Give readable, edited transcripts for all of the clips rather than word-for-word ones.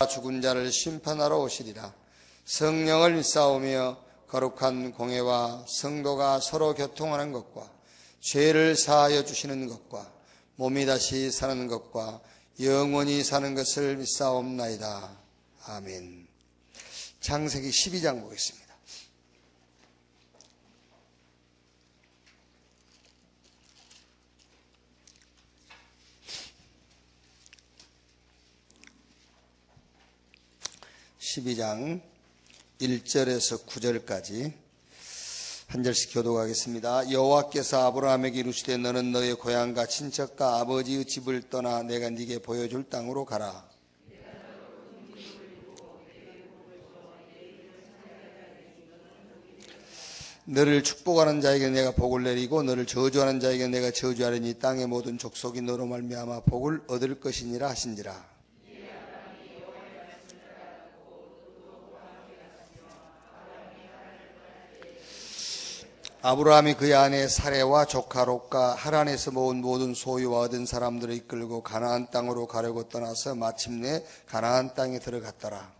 죽은 자를 심판하러 오시리라. 성령을 믿사오며 거룩한 공회와 성도가 서로 교통하는 것과 죄를 사하여 주시는 것과 몸이 다시 사는 것과 영원히 사는 것을 믿사옵나이다. 아멘. 창세기 12장 보겠습니다. (12장) 1절에서 9절까지 한 절씩 교독하겠습니다. 여호와께서 아브라함에게 이르시되 너는 너의 고향과 친척과 아버지의 집을 떠나 내가 네게 보여줄 땅으로 가라. 너를 축복하는 자에게 내가 복을 내리고 너를 저주하는 자에게 내가 저주하리니 땅의 모든 족속이 너로 말미암아 복을 얻을 것이니라 하신지라. 아브라함이 그의 아내 사레와 조카 롯과 하란에서 모은 모든 소유와 얻은 사람들을 이끌고 가나안 땅으로 가려고 떠나서 마침내 가나안 땅에 들어갔더라.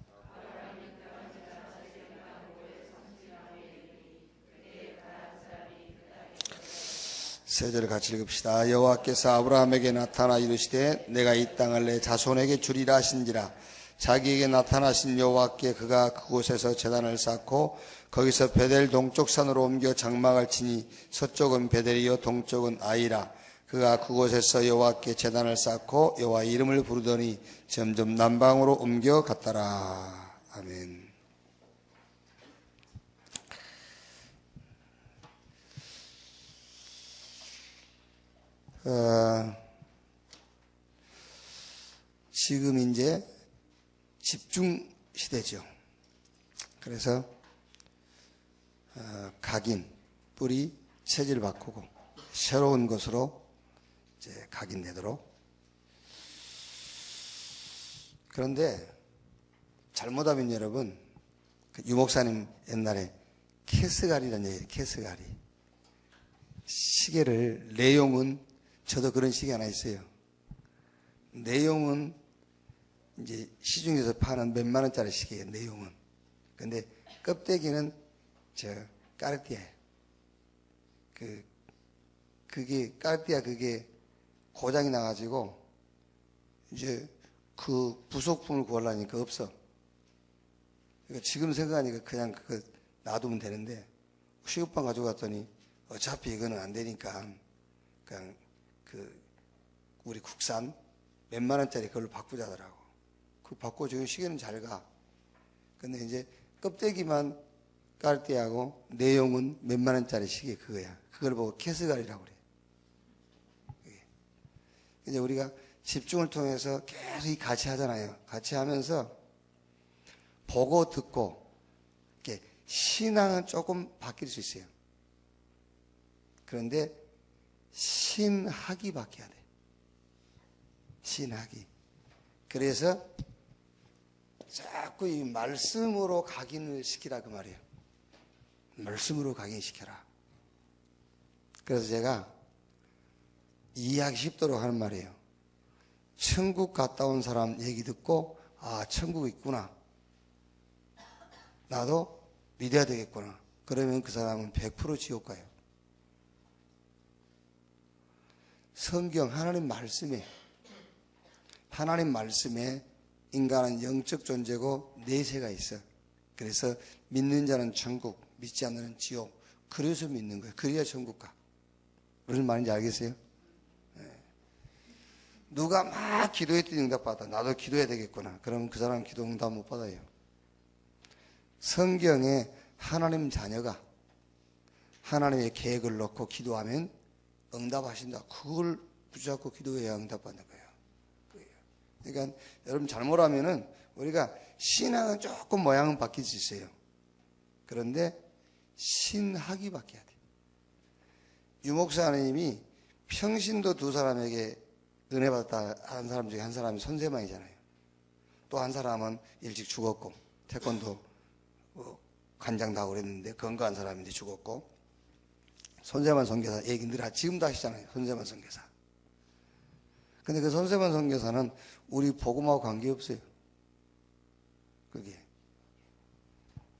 세 절 같이 읽읍시다. 여호와께서 아브라함에게 나타나 이르시되 내가 이 땅을 내 자손에게 주리라 하신지라. 자기에게 나타나신 여호와께 그가 그곳에서 제단을 쌓고 거기서 베델 동쪽 산으로 옮겨 장막을 치니 서쪽은 베델이요 동쪽은 아이라. 그가 그곳에서 여호와께 제단을 쌓고 여호와 이름을 부르더니 점점 남방으로 옮겨 갔더라. 아멘. 지금 이제 집중 시대죠. 그래서 각인, 뿌리, 체질 바꾸고 새로운 것으로 이제 각인되도록. 그런데 잘못하면 여러분, 유목사님 옛날에 캐스갈이라는 얘기예요. 캐스갈이. 시계를, 내용은 저도 그런 시계 하나 있어요. 내용은 이제 시중에서 파는 몇만 원짜리 시계예요. 내용은. 근데 껍데기는 까르띠아예요. 그게 까르띠아 그게 고장이 나가지고 이제 그 부속품을 구하려니까 없어. 그러니까 지금 생각하니까 그냥 그거 놔두면 되는데 식육방 가져갔더니 어차피 이거는 안 되니까 그냥 우리 국산 몇만 원짜리 그걸로 바꾸자더라고. 그 바꾸고 지금 시계는 잘 가. 근데 이제 껍데기만 까르띠아하고 내용은 몇만 원짜리 시계 그거야. 그걸 보고 캐스갈이라고 그래. 이제 우리가 집중을 통해서 계속 같이 하잖아요. 같이 하면서 보고 듣고 이렇게 신앙은 조금 바뀔 수 있어요. 그런데 신학이 바뀌어야 돼. 신학이. 그래서 자꾸 이 말씀으로 각인을 시키라 그 말이에요. 말씀으로 각인시켜라. 그래서 제가 이해하기 쉽도록 하는 말이에요. 천국 갔다 온 사람 얘기 듣고 천국 있구나. 나도 믿어야 되겠구나. 그러면 그 사람은 100% 지옥 가요. 성경 하나님 말씀에 인간은 영적 존재고 내세가 있어. 그래서 믿는 자는 천국, 믿지 않는 자는 지옥. 그래서 믿는 거예요. 그래야 천국 가. 무슨 말인지 알겠어요? 네. 누가 막 기도했더니 응답받아. 나도 기도해야 되겠구나. 그러면 그 사람은 기도 응답 못 받아요. 성경에 하나님 자녀가 하나님의 계획을 넣고 기도하면 응답하신다. 그걸 붙잡고 기도해야 응답받는 거예요. 그러니까 여러분 잘못하면은 우리가 신앙은 조금 모양은 바뀔 수 있어요. 그런데 신학이 바뀌어야 돼. 유목사님이 평신도 두 사람에게 은혜 받았다 한 사람 중에 한 사람이 손세만이잖아요. 또 한 사람은 일찍 죽었고 태권도 관장 다 그랬는데 건강한 사람인데 죽었고 손세만 선교사 얘기 늘 지금도 하시잖아요. 손세만 선교사. 근데 그 손세만 선교사는 우리 복음하고 관계없어요.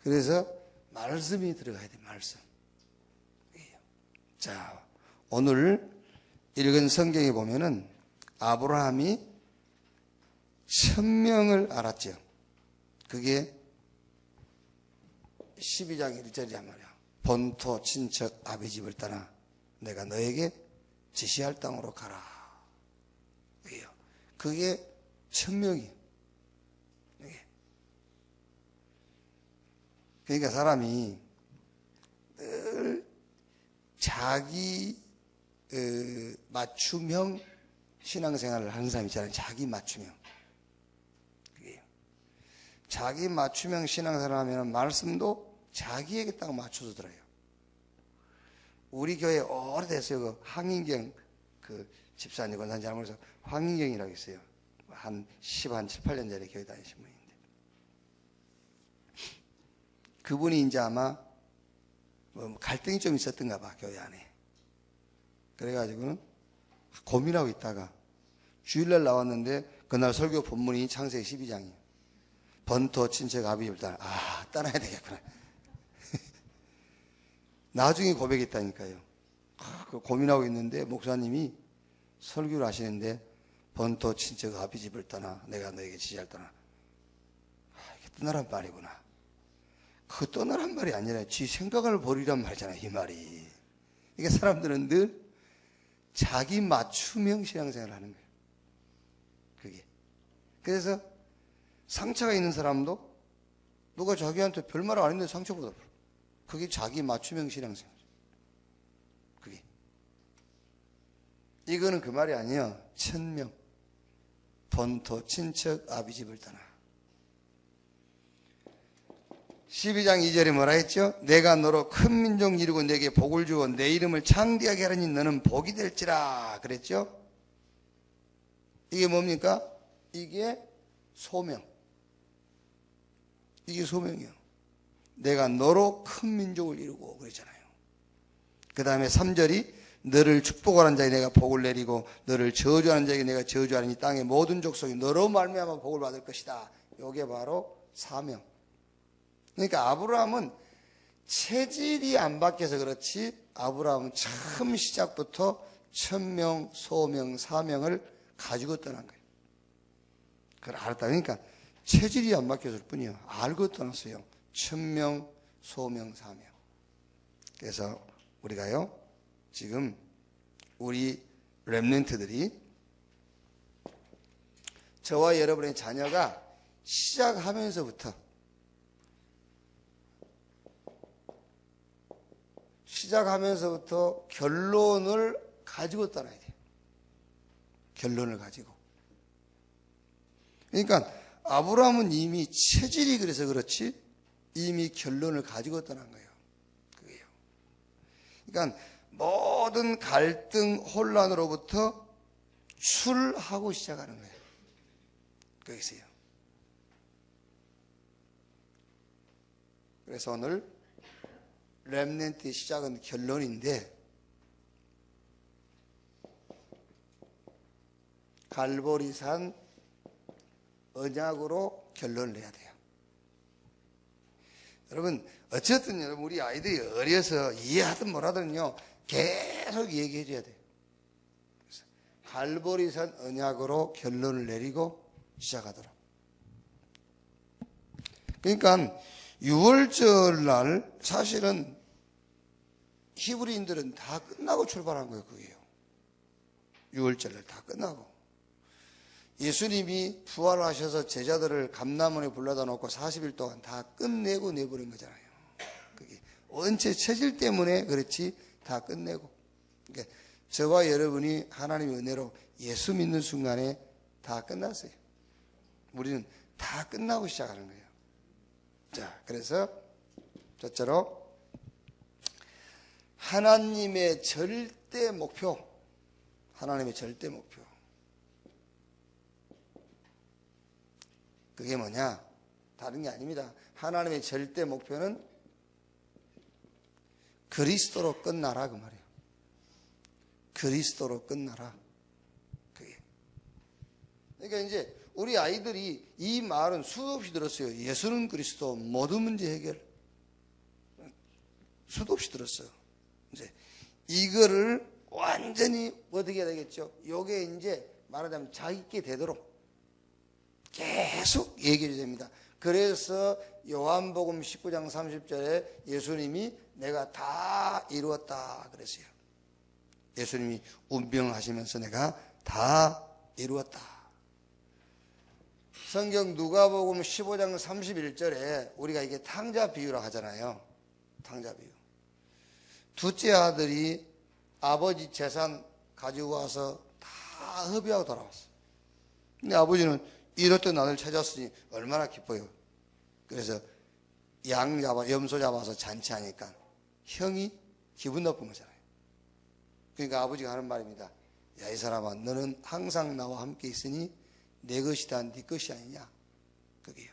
그래서 말씀이 들어가야 돼, 말씀. 자, 오늘 읽은 성경에 보면은 아브라함이 1000명을 알았죠. 그게 12장 1절이란 말이야. 본토 친척 아비 집을 떠나 내가 너에게 지시할 땅으로 가라. 그게 1000명이에요. 그러니까 사람이 늘 자기 맞춤형 신앙생활을 하는 사람이 있잖아요. 자기 맞춤형. 자기 맞춤형 신앙생활을 하면 말씀도 자기에게 딱 맞춰서 들어요. 우리 교회 오래됐어요. 그 황인경 그 집사님 권사님 잘못해서 황인경이라고 있어요. 한 7, 8년 전에 교회 다니신 분인데 그분이 이제 아마 뭐 갈등이 좀 있었던가 봐, 교회 안에. 그래가지고는 고민하고 있다가 주일날 나왔는데 그날 설교 본문이 창세기 12장이에요. 번토 친척 아비집을 떠나. 떠나야 되겠구나. 나중에 고백했다니까요. 고민하고 있는데 목사님이 설교를 하시는데 번토 친척 아비집을 떠나 내가 너에게 지시할 떠나. 이게 떠나란 말이구나. 그 떠나란 말이 아니라 지 생각을 버리란 말이잖아요, 이 말이. 이게 사람들은 늘 자기 맞춤형 신앙생활을 하는 거예요. 그게. 그래서 상처가 있는 사람도 누가 자기한테 별말 안 했는데 상처보다 그게 자기 맞춤형 신앙생활. 그게. 이거는 그 말이 아니에요. 1000명. 본토 친척 아비집을 떠나. 12장 2절에 뭐라 했죠? 내가 너로 큰 민족 이루고 내게 복을 주고 내 이름을 창대하게 하려니 너는 복이 될지라 그랬죠? 이게 뭡니까? 이게 소명. 이게 소명이요. 내가 너로 큰 민족을 이루고 그랬잖아요. 그 다음에 3절이 너를 축복하는 자에게 내가 복을 내리고 너를 저주하는 자에게 내가 저주하니 땅의 모든 족속이 너로 말미암아 복을 받을 것이다. 이게 바로 사명. 그러니까 아브라함은 체질이 안 바뀌어서 그렇지 아브라함은 처음 시작부터 1000명, 소명, 사명을 가지고 떠난 거예요. 그걸 알았다. 그러니까 체질이 안 바뀌었을 뿐이에요. 알고 떠났어요. 1000명, 소명, 사명. 그래서 우리가요, 지금 우리 렘넌트들이 저와 여러분의 자녀가 시작하면서부터 결론을 가지고 떠나야 돼요. 결론을 가지고. 그러니까 아브라함은 이미 체질이 그래서 그렇지 이미 결론을 가지고 떠난 거예요. 그게요. 그러니까 모든 갈등, 혼란으로부터 출하고 시작하는 거예요. 거기서요. 그래서 오늘 렘넌트의 시작은 결론인데 갈보리산 언약으로 결론을 내야 돼요. 여러분 어쨌든 여러분 우리 아이들이 어려서 이해하든 뭐라든요 계속 얘기해 줘야 돼요. 그래서 갈보리산 언약으로 결론을 내리고 시작하도록. 그러니까 6월절 날 사실은 히브리인들은 다 끝나고 출발한 거예요. 그게요. 6월절 날 다 끝나고 예수님이 부활하셔서 제자들을 감람원에 불러다 놓고 40일 동안 다 끝내고 내버린 거잖아요. 그게 원체 체질 때문에 그렇지 다 끝내고. 그러니까 저와 여러분이 하나님의 은혜로 예수 믿는 순간에 다 끝났어요. 우리는 다 끝나고 시작하는 거예요. 자, 그래서 첫째로 하나님의 절대 목표. 하나님의 절대 목표. 그게 뭐냐? 다른 게 아닙니다. 하나님의 절대 목표는 그리스도로 끝나라 그 말이에요. 그리스도로 끝나라. 그게. 그러니까 이제 우리 아이들이 이 말은 수없이 들었어요. 예수는 그리스도 모든 문제 해결. 수도 없이 들었어요. 이제 이거를 완전히 어떻게 해야 되겠죠? 요게 이제 말하자면 자기께 되도록 계속 얘기해야 됩니다. 그래서 요한복음 19장 30절에 예수님이 내가 다 이루었다 그랬어요. 예수님이 운명하시면서 내가 다 이루었다. 성경 누가복음 15장 31절에 우리가 이게 탕자 비유라 하잖아요. 탕자 비유. 둘째 아들이 아버지 재산 가지고 와서 다 허비하고 돌아왔어. 근데 아버지는 잃었던 아들 찾았으니 얼마나 기뻐요. 그래서 염소 잡아서 잔치하니까 형이 기분 나쁜 거잖아요. 그러니까 아버지가 하는 말입니다. 야, 이 사람아, 너는 항상 나와 함께 있으니 내 것이다, 네 것이 아니냐. 그게요.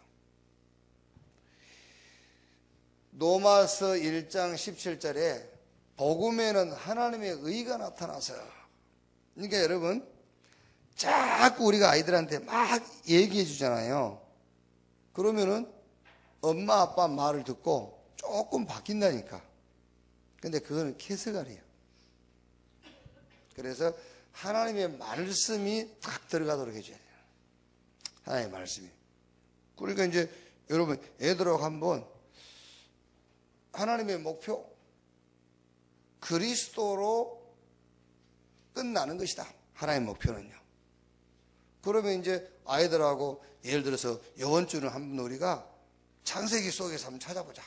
로마서 1장 17절에 복음에는 하나님의 의가 나타나서, 그러니까 여러분 자꾸 우리가 아이들한테 막 얘기해 주잖아요. 그러면은 엄마 아빠 말을 듣고 조금 바뀐다니까. 근데 그거는 캐스갈이에요. 그래서 하나님의 말씀이 탁 들어가도록 해줘야 돼요. 하나님의 말씀이. 그러니까 이제 여러분 애들하고 한번 하나님의 목표 그리스도로 끝나는 것이다. 하나님의 목표는요. 그러면 이제 아이들하고 예를 들어서 이번 주는 한번 우리가 창세기 속에서 한번 찾아보자.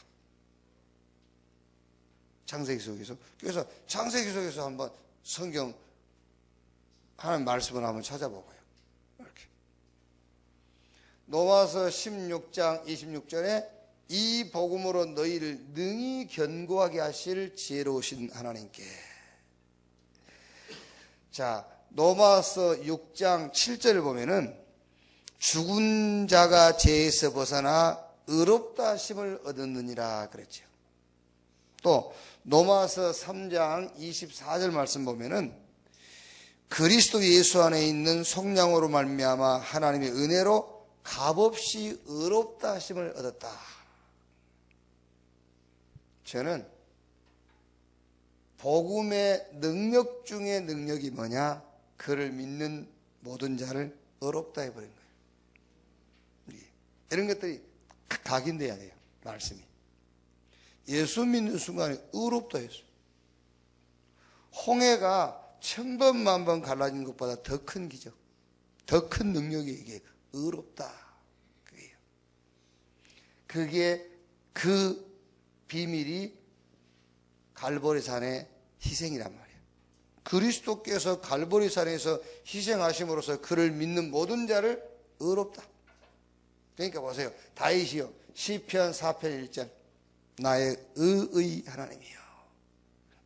창세기 속에서. 그래서 창세기 속에서 한번 성경 하나님 말씀을 한번 찾아보고요. 이렇게. 로마서 16장 26절에 이 복음으로 너희를 능히 견고하게 하실 지혜로우신 하나님께. 자, 로마서 6장 7절을 보면은 죽은 자가 죄에서 벗어나 의롭다 하심을 얻었느니라 그랬죠. 또 로마서 3장 24절 말씀 보면은 그리스도 예수 안에 있는 속량으로 말미암아 하나님의 은혜로 값없이 의롭다 하심을 얻었다. 저는 복음의 능력 중에 능력이 뭐냐? 그를 믿는 모든 자를 의롭다 해버린 거예요. 이런 것들이 각인돼야 돼요. 말씀이. 예수 믿는 순간에 의롭다 했어요. 홍해가 1000번, 10,000번 갈라진 것보다 더 큰 기적, 더 큰 능력이 이게 의롭다. 그게요. 그게 그 비밀이 갈보리산의 희생이란 말이에요. 그리스도께서 갈보리산에서 희생하심으로써 그를 믿는 모든 자를 의롭다. 그러니까 보세요. 다윗이요. 시편 4편 1절. 나의 의의 하나님이요.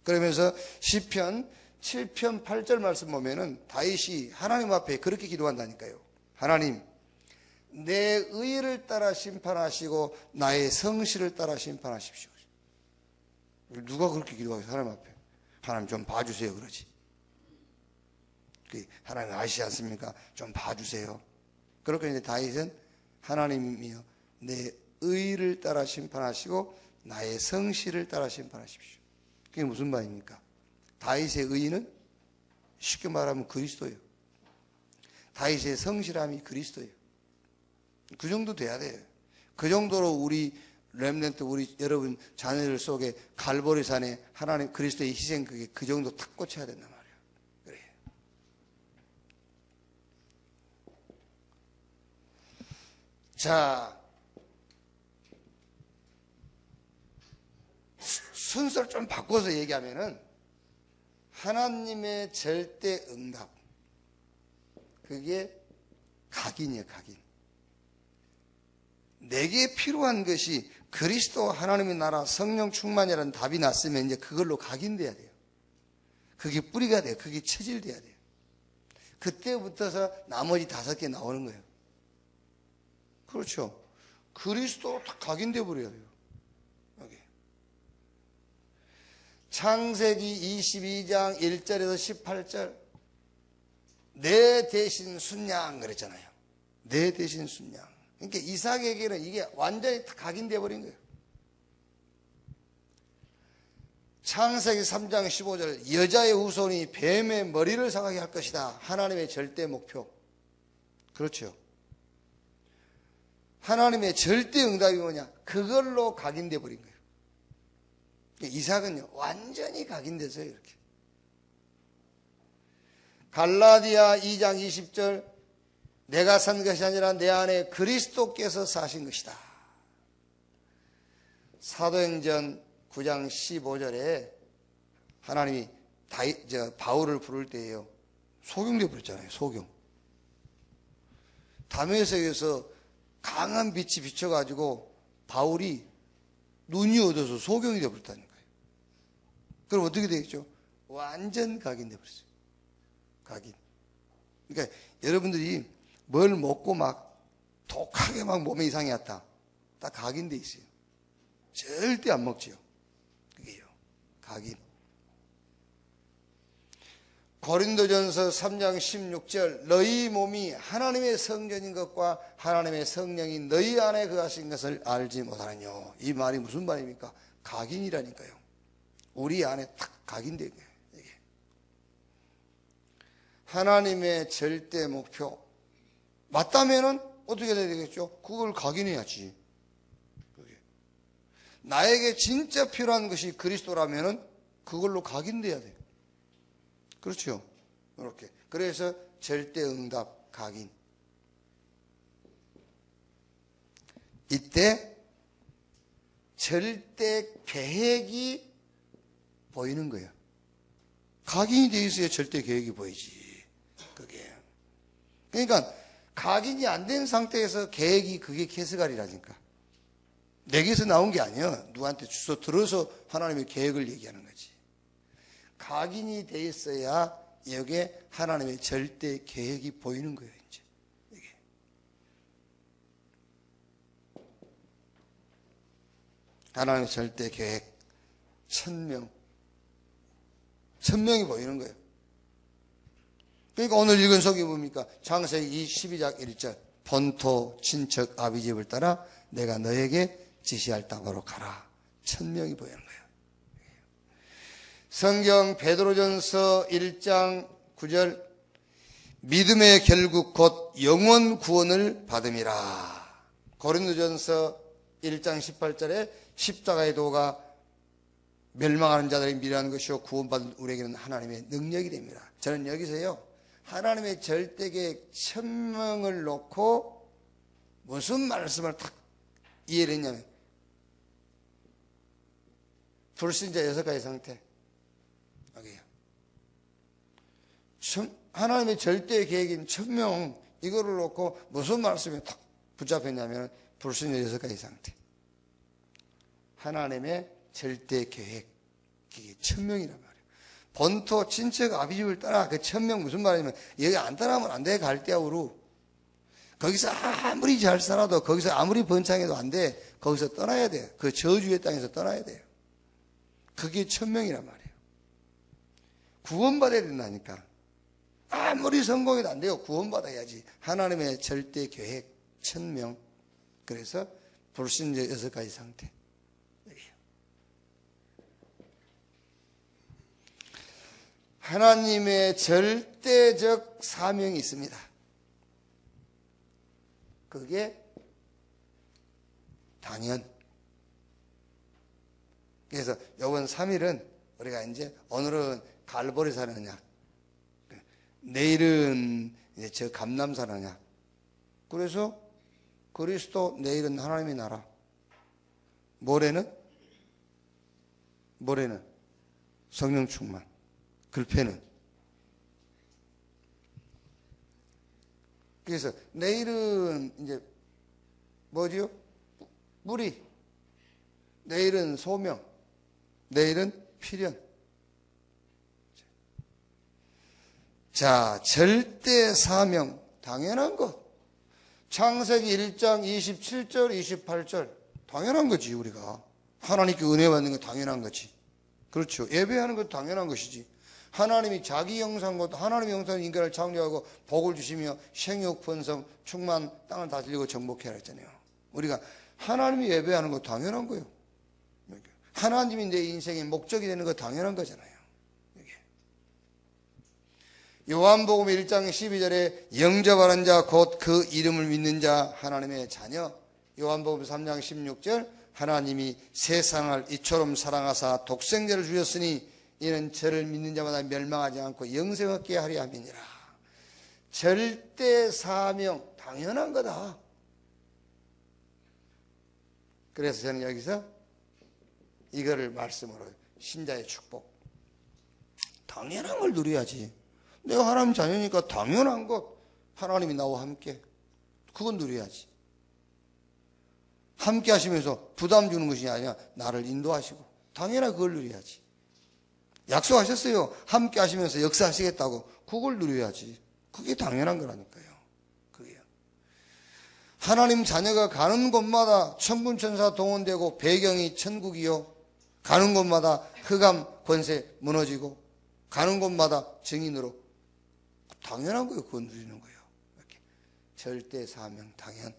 그러면서 시편 7편 8절 말씀 보면은 다윗이 하나님 앞에 그렇게 기도한다니까요. 하나님, 내 의를 따라 심판하시고 나의 성실을 따라 심판하십시오. 누가 그렇게 기도하겠어요? 하나님 앞에. 하나님 좀 봐주세요 그러지. 하나님 아시지 않습니까? 좀 봐주세요. 그렇게 이제 다윗은 하나님이요 내 의를 따라 심판하시고 나의 성실을 따라 심판하십시오. 그게 무슨 말입니까? 다윗의 의는 쉽게 말하면 그리스도예요. 다윗의 성실함이 그리스도예요. 그 정도 돼야 돼요. 그 정도로 우리 렘넌트, 우리 여러분 자녀들 속에 갈보리산에 하나님 그리스도의 희생 그게 그 정도 탁 꽂혀야 된단 말이에요. 그래요. 자, 순서를 좀 바꿔서 얘기하면은 하나님의 절대 응답, 그게 각인이에요. 각인. 내게 필요한 것이 그리스도 하나님의 나라 성령 충만이라는 답이 났으면 이제 그걸로 각인돼야 돼요. 그게 뿌리가 돼요. 그게 체질돼야 돼요. 그때부터서 나머지 5개 나오는 거예요. 그렇죠. 그리스도로 다 각인돼 버려야 돼요. 여기. 창세기 22장 1절에서 18절 내 대신 순양 그랬잖아요. 내 대신 순양. 그러니까 이삭에게는 이게 완전히 다 각인돼 버린 거예요. 창세기 3장 15절 여자의 후손이 뱀의 머리를 상하게 할 것이다. 하나님의 절대 목표. 그렇죠. 하나님의 절대 응답이 뭐냐? 그걸로 각인돼 버린 거예요. 이삭은요 완전히 각인돼서요. 이렇게 갈라디아 2장 20절 내가 산 것이 아니라 내 안에 그리스도께서 사신 것이다. 사도행전 9장 15절에 하나님이 바울을 부를 때에요 소경돼 버렸잖아요. 소경. 다메섹에서 강한 빛이 비춰가지고 바울이 눈이 어두워서 소경이 되어버렸다는 거예요. 그럼 어떻게 되겠죠? 완전 각인돼 버렸어요. 각인. 그러니까 여러분들이 뭘 먹고 막 독하게 막 몸에 이상이 왔다. 딱 각인돼 있어요. 절대 안 먹지요. 그게요. 각인. 고린도전서 3장 16절 너희 몸이 하나님의 성전인 것과 하나님의 성령이 너희 안에 거하신 것을 알지 못하느뇨. 이 말이 무슨 말입니까? 각인이라니까요. 우리 안에 딱 각인된 거예요. 이게. 하나님의 절대 목표 맞다면은 어떻게 해야 되겠죠? 그걸 각인해야지. 나에게 진짜 필요한 것이 그리스도라면은 그걸로 각인돼야 돼요. 그렇죠? 이렇게. 그래서 절대 응답 각인. 이때 절대 계획이 보이는 거예요. 각인이 돼 있어야 절대 계획이 보이지. 그게. 그러니까 각인이 안 된 상태에서 계획이 그게 캐스갈이라니까. 내게서 나온 게 아니야. 누구한테 주워 들어서 하나님의 계획을 얘기하는 거지. 각인이 돼 있어야 여기에 하나님의 절대 계획이 보이는 거예요. 이제 이게. 하나님의 절대 계획 1000명 1000명이 보이는 거예요. 그러니까 오늘 읽은 속이 뭡니까? 창세기 12장 1절 본토 친척 아비집을 따라 내가 너에게 지시할 땅으로 가라. 1000명이 보이는 거예요. 성경 베드로전서 1장 9절 믿음의 결국 곧 영원 구원을 받음이라. 고린도전서 1장 18절에 십자가의 도가 멸망하는 자들이 미련한 것이요 구원받은 우리에게는 하나님의 능력이 됩니다. 저는 여기서요 하나님의 절대계획 1000명을 놓고 무슨 말씀을 딱 이해를 했냐면 불신자 6가지 상태. 여기요. 하나님의 절대 계획인 1000명 이거를 놓고 무슨 말씀이 딱 붙잡혔냐면 불신자 6가지 상태. 하나님의 절대 계획 이게 1000명이란 말이에요. 본토 친척 아비집을 따라 그 1000명 무슨 말이냐면 여기 안 따라하면 안 돼. 갈대아우로. 거기서 아무리 잘 살아도 거기서 아무리 번창해도 안 돼. 거기서 떠나야 돼. 그 저주의 땅에서 떠나야 돼요. 그게 1000명이란 말이에요. 구원받아야 된다니까. 아무리 성공해도 안 돼요. 구원받아야지. 하나님의 절대 계획 1000명. 그래서 불신자 6가지 상태. 하나님의 절대적 사명이 있습니다. 그게 당연. 그래서 이번 3일은 우리가 이제 오늘은 갈보리 사느냐, 내일은 이제 저 감람 사느냐. 그래서 그리스도, 내일은 하나님의 나라. 모레는 성령 충만. 글패는. 그래서 내일은 이제 뭐지요? 무리. 내일은 소명. 내일은 필연. 자, 절대 사명. 당연한 것. 창세기 1장 27절, 28절. 당연한 거지, 우리가. 하나님께 은혜 받는 거 당연한 거지. 그렇죠. 예배하는 것도 당연한 것이지. 하나님이 자기 형상과 하나님의 형상으로 인간을 창조하고 복을 주시며 생육, 번성, 충만, 땅을 다스리고 정복해라 했잖아요. 우리가 하나님이 예배하는 거 당연한 거예요. 하나님이 내 인생의 목적이 되는 거 당연한 거잖아요. 이게. 요한복음 1장 12절에 영접하는 자 곧 그 이름을 믿는 자 하나님의 자녀. 요한복음 3장 16절 하나님이 세상을 이처럼 사랑하사 독생자를 주셨으니 이는 저를 믿는 자마다 멸망하지 않고 영생 얻게 하려 함이니라. 절대 사명 당연한 거다. 그래서 저는 여기서 이거를 말씀으로 신자의 축복 당연한 걸 누려야지. 내가 하나님 자녀니까 당연한 것 하나님이 나와 함께 그건 누려야지. 함께 하시면서 부담 주는 것이 아니라 나를 인도하시고 당연히 그걸 누려야지. 약속하셨어요. 함께 하시면서 역사하시겠다고. 그걸 누려야지. 그게 당연한 거라니까요. 그게요. 하나님 자녀가 가는 곳마다 천군천사 동원되고 배경이 천국이요. 가는 곳마다 흑암 권세 무너지고 가는 곳마다 증인으로 당연한 거예요. 그거 누리는 거예요. 이렇게 절대 사명 당연.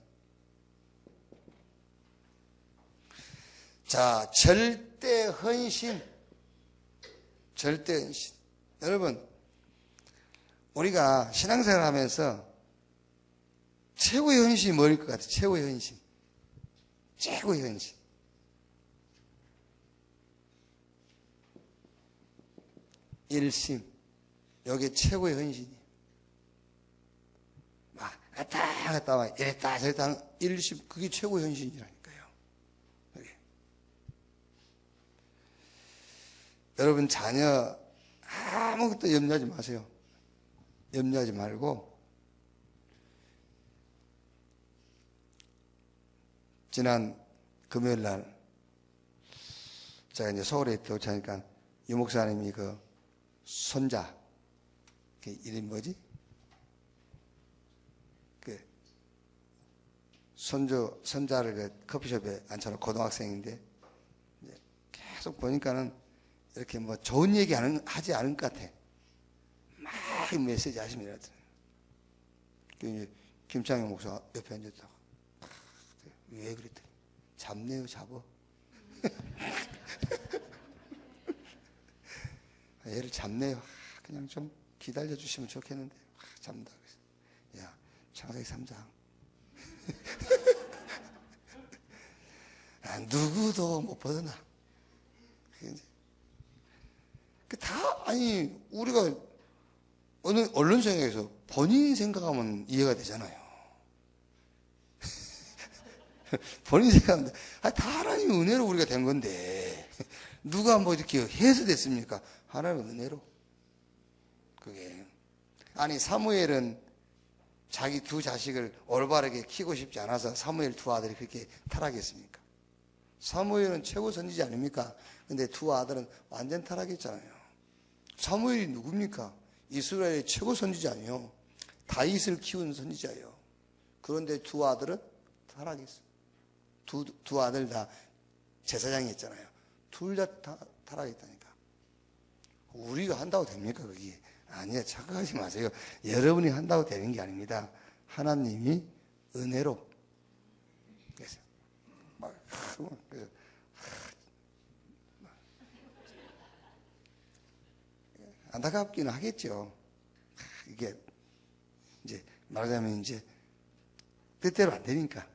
자, 절대 헌신. 절대 헌신. 여러분, 우리가 신앙생활 하면서 최고의 헌신이 뭐일 것 같아요? 최고의 헌신. 최고의 헌신. 일심. 여기 최고의 헌신이에요. 막, 갔다 갔다 와. 이랬다 저랬다. 일심. 그게 최고의 헌신이라니까요. 여러분 자녀 아무것도 염려하지 마세요. 염려하지 말고 지난 금요일 날 제가 이제 서울에 도착하니까 유 목사님이 그 손자 그 이름이 뭐지? 그 손자를 그 커피숍에 앉혀놓은 고등학생인데 이제 계속 보니까는 이렇게 뭐 좋은 얘기 하지 않은 것 같아. 막 메시지 하시면 이제 김창영 목사 옆에 앉았다가 왜 그랬더니 잡네요 잡어. 얘를 잡네요. 그냥 좀 기다려 주시면 좋겠는데 잡는다 그래서 야 창세기 3장 누구도 못 벗어나. 다 아니 우리가 어느 언론상에서 본인이 생각하면 이해가 되잖아요. 본인이 생각하면 다 하나님의 은혜로 우리가 된 건데 누가 뭐 이렇게 해서 됐습니까? 하나님의 은혜로. 그게 아니 사무엘은 자기 두 자식을 올바르게 키우고 싶지 않아서 사무엘 두 아들이 그렇게 타락했습니까? 사무엘은 최고 선지자 아닙니까? 근데 두 아들은 완전 타락했잖아요. 사무엘이 누굽니까? 이스라엘의 최고 선지자 아니에요. 다윗을 키운 선지자예요. 그런데 두 아들은 타락했어요. 두 아들 다 제사장이었잖아요. 둘 다 타락했다니까. 우리가 한다고 됩니까 그게? 아니야, 착각하지 마세요. 여러분이 한다고 되는 게 아닙니다. 하나님이 은혜로. 그래서 안타깝기는 하겠죠. 이게 이제 말하자면 이제 뜻대로 안 되니까.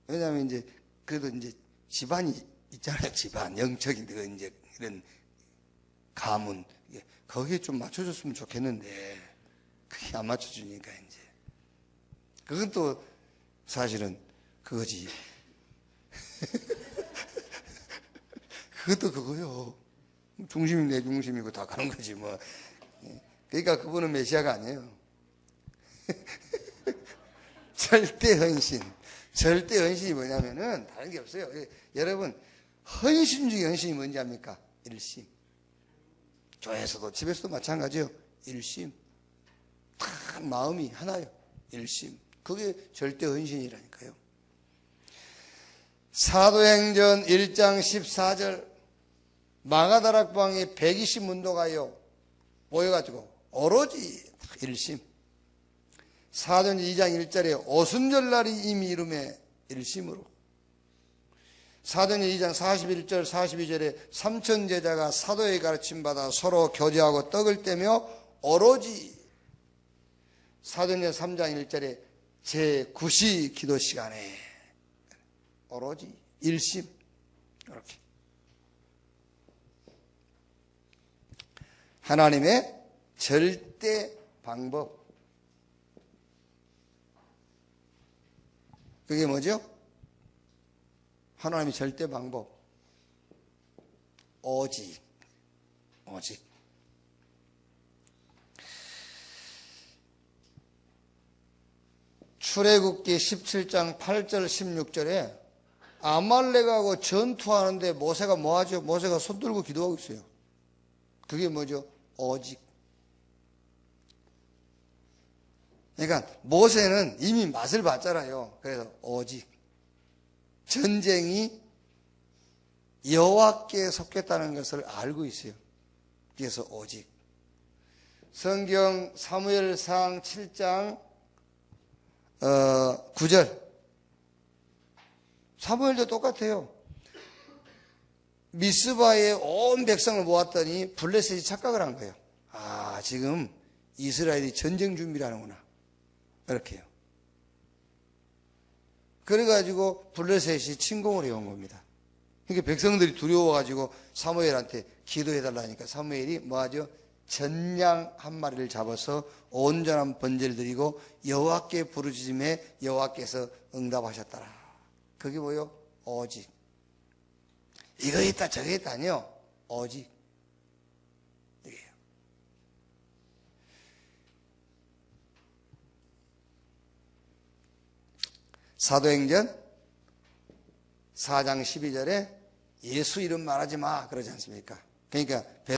왜냐하면 이제 그래도 이제 집안이 있잖아요. 집안 영적인 그 이제 이런 가문 거기에 좀 맞춰줬으면 좋겠는데 그게 안 맞춰주니까 이제 그건 또 사실은 그거지. 그것도 그거요. 중심이 내 중심이고 다 가는 거지 뭐. 그러니까 그분은 메시아가 아니에요. 절대 헌신. 절대 헌신이 뭐냐면은 다른 게 없어요. 여러분 헌신 중에 헌신이 뭔지 압니까? 일심. 교회에서도 집에서도 마찬가지요. 일심. 딱 마음이 하나요. 일심. 그게 절대 헌신이라니까요. 사도행전 1장 14절 마가다락방에 120문도가요 모여가지고 오로지 일심. 사도행전 2장 1절에 오순절날이 이미 이름에 일심으로. 사도행전 2장 41절 42절에 3천 제자가 사도의 가르침받아 서로 교제하고 떡을 떼며 오로지 사도행전 3장 1절에 제9시 기도 시간에 오로지 일심 이렇게 하나님의 절대 방법 그게 뭐죠? 하나님의 절대 방법 오직 출애굽기 17장 8절 16절에 아말렉하고 전투하는데 모세가 뭐하죠? 모세가 손 들고 기도하고 있어요. 그게 뭐죠? 오직. 그러니까 모세는 이미 맛을 봤잖아요. 그래서 오직. 전쟁이 여호와께 속했다는 것을 알고 있어요. 그래서 오직. 성경 사무엘상 7장 9절 사무엘도 똑같아요. 미스바에 온 백성을 모았더니 블레셋이 착각을 한 거예요. 아, 지금 이스라엘이 전쟁 준비를 하는구나. 이렇게요. 그래가지고 블레셋이 침공을 해온 겁니다. 그러니까 백성들이 두려워가지고 사무엘한테 기도해달라니까 사무엘이 뭐하죠? 전양 한 마리를 잡아서 온전한 번제를 드리고 여호와께 부르짖음에 여호와께서 응답하셨더라. 그게 뭐요? 오직. 이거 있다 저거 있다 아니요. 오직. 이게요. 사도행전 4장 12절에 예수 이름 말하지 마 그러지 않습니까? 그러니까